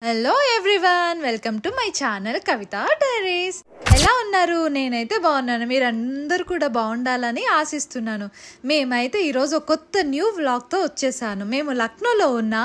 Hello everyone, welcome to my channel Kavitha diaries. ఎలా ఉన్నారు? నేనైతే బాగున్నాను. మీరందరూ కూడా బాగుండాలని ఆశిస్తున్నాను. మేమైతే ఈరోజు ఒక కొత్త న్యూ వ్లాగ్తో వచ్చేసాను. మేము లక్నోలో ఉన్న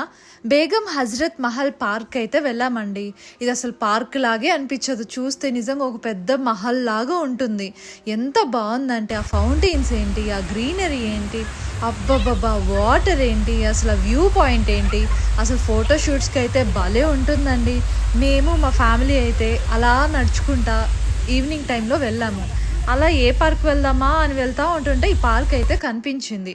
బేగం హజరత్ మహల్ పార్క్ అయితే వెళ్ళామండి. ఇది అసలు పార్క్ లాగే అనిపించదు, చూస్తే నిజంగా ఒక పెద్ద మహల్ లాగా ఉంటుంది. ఎంత బాగుందంటే ఆ ఫౌంటైన్స్ ఏంటి, ఆ గ్రీనరీ ఏంటి, అబ్బబ్బబ్బా వాటర్ ఏంటి, అసలు వ్యూ పాయింట్ ఏంటి, అసలు ఫోటోషూట్స్కి అయితే భలే ఉంటుందండి. మేము మా ఫ్యామిలీ అయితే అలా నడుచుకుంటా ఈవినింగ్ టైంలో వెళ్ళాము. అలా ఏ పార్క్ వెళ్దామా అని వెళ్తూ ఉంటుంటే ఈ పార్క్ అయితే కనిపించింది.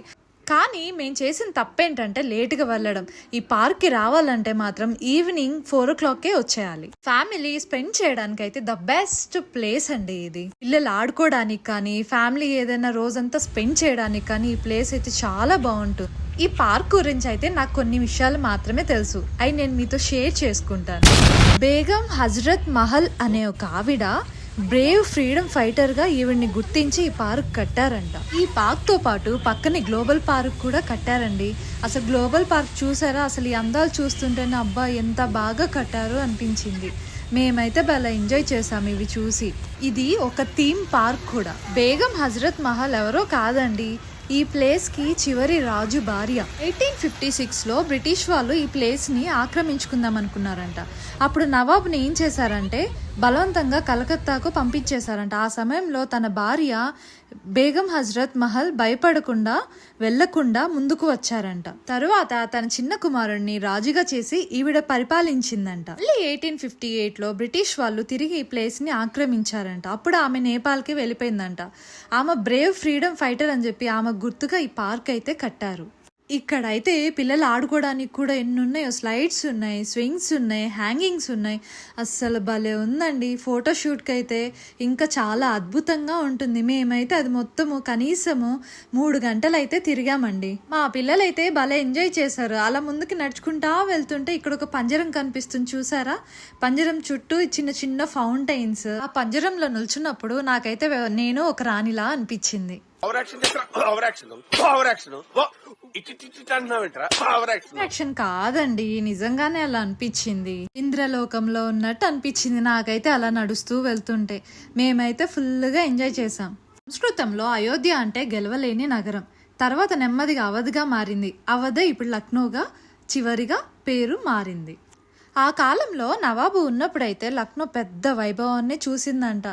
కానీ మేము చేసిన తప్పేంటంటే లేటుగా వెళ్ళడం. ఈ పార్క్కి రావాలంటే మాత్రం ఈవినింగ్ 4 o'clockకే వచ్చేయాలి. ఫ్యామిలీ స్పెండ్ చేయడానికి అయితే ద బెస్ట్ ప్లేస్ అండి ఇది. పిల్లలు ఆడుకోవడానికి కానీ, ఫ్యామిలీ ఏదైనా రోజంతా స్పెండ్ చేయడానికి కానీ ఈ ప్లేస్ అయితే చాలా బాగుంటుంది. ఈ పార్క్ గురించి అయితే నాకు కొన్ని విషయాలు మాత్రమే తెలుసు, అవి నేను మీతో షేర్ చేసుకుంటాను. బేగం హజరత్ మహల్ అనే ఒక ఆవిడ బ్రేవ్ ఫ్రీడమ్ ఫైటర్గా ఈవిడ్ని గుర్తించి ఈ పార్క్ కట్టారంట. ఈ పార్క్తో పాటు పక్కనే గ్లోబల్ పార్క్ కూడా కట్టారండి. అసలు గ్లోబల్ పార్క్ చూసారా? అసలు ఈ అందాలు చూస్తుంటేనే అబ్బా ఎంత బాగా కట్టారు అనిపించింది. మేమైతే భలే ఎంజాయ్ చేసాము ఇవి చూసి. ఇది ఒక థీమ్ పార్క్ కూడా. బేగం హజరత్ మహల్ ఎవరో కాదండి, ఈ ప్లేస్కి చివరి రాజు భార్య. 1856లో బ్రిటిష్ వాళ్ళు ఈ ప్లేస్ని ఆక్రమించుకుందాం అనుకున్నారంట. అప్పుడు నవాబ్ని ఏం చేశారంటే బలవంతంగా కలకత్తాకు పంపించేశారంట. ఆ సమయంలో తన భార్య బేగం హజరత్ మహల్ భయపడకుండా వెళ్లకుండా ముందుకు వచ్చారంట. తరువాత తన చిన్న కుమారుడిని రాజుగా చేసి ఈవిడ పరిపాలించిందంట. మళ్ళీ 1858లో బ్రిటిష్ వాళ్ళు తిరిగి ఈ ప్లేస్ ని ఆక్రమించారంట. అప్పుడు ఆమె నేపాల్కి వెళ్ళిపోయిందంట. ఆమె బ్రేవ్ ఫ్రీడమ్ ఫైటర్ అని చెప్పి ఆమె గుర్తుగా ఈ పార్క్ అయితే కట్టారు. ఇక్కడైతే పిల్లలు ఆడుకోవడానికి కూడా ఎన్ని ఉన్నాయో, స్లైడ్స్ ఉన్నాయి, స్వింగ్స్ ఉన్నాయి, హ్యాంగింగ్స్ ఉన్నాయి. అస్సలు భలే ఉందండి. ఫోటోషూట్కి అయితే ఇంకా చాలా అద్భుతంగా ఉంటుంది. మేమైతే అది మొత్తము కనీసము 3 గంటలు అయితే తిరిగామండి. మా పిల్లలైతే భలే ఎంజాయ్ చేశారు. అలా ముందుకు నడుచుకుంటా వెళ్తుంటే ఇక్కడ ఒక పంజరం కనిపిస్తుంది, చూసారా? పంజరం చుట్టూ చిన్న చిన్న ఫౌంటైన్స్. ఆ పంజరంలో నిల్చున్నప్పుడు నాకైతే నేను ఒక రాణిలా అనిపించింది. యాక్షన్ కాదండి, నిజంగానే అలా అనిపించింది. ఇంద్రలోకంలో ఉన్నట్టు అనిపించింది నాకైతే అలా నడుస్తూ వెళ్తుంటే. మేమైతే ఫుల్గా ఎంజాయ్ చేసాం. సంస్కృతంలో అయోధ్య అంటే గెలవలేని నగరం. తర్వాత నెమ్మదిగా అవధ్గా మారింది. అవధ ఇప్పుడు లక్నోగా చివరిగా పేరు మారింది. ఆ కాలంలో నవాబు ఉన్నప్పుడైతే లక్నో పెద్ద వైభవాన్ని చూసిందంట.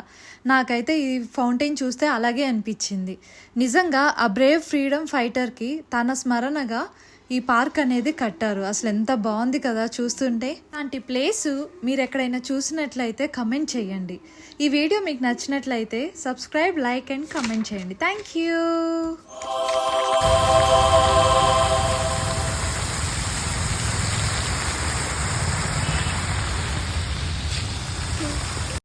నాకైతే ఈ ఫౌంటైన్ చూస్తే అలాగే అనిపించింది. నిజంగా ఆ బ్రేవ్ ఫ్రీడమ్ ఫైటర్కి తన స్మరణగా ఈ పార్క్ అనేది కట్టారు. అసలు ఎంత బాగుంది కదా చూస్తుంటే. అలాంటి ప్లేసు మీరు ఎక్కడైనా చూసినట్లయితే కమెంట్ చేయండి. ఈ వీడియో మీకు నచ్చినట్లయితే సబ్స్క్రైబ్, లైక్ అండ్ కమెంట్ చేయండి. Thank you.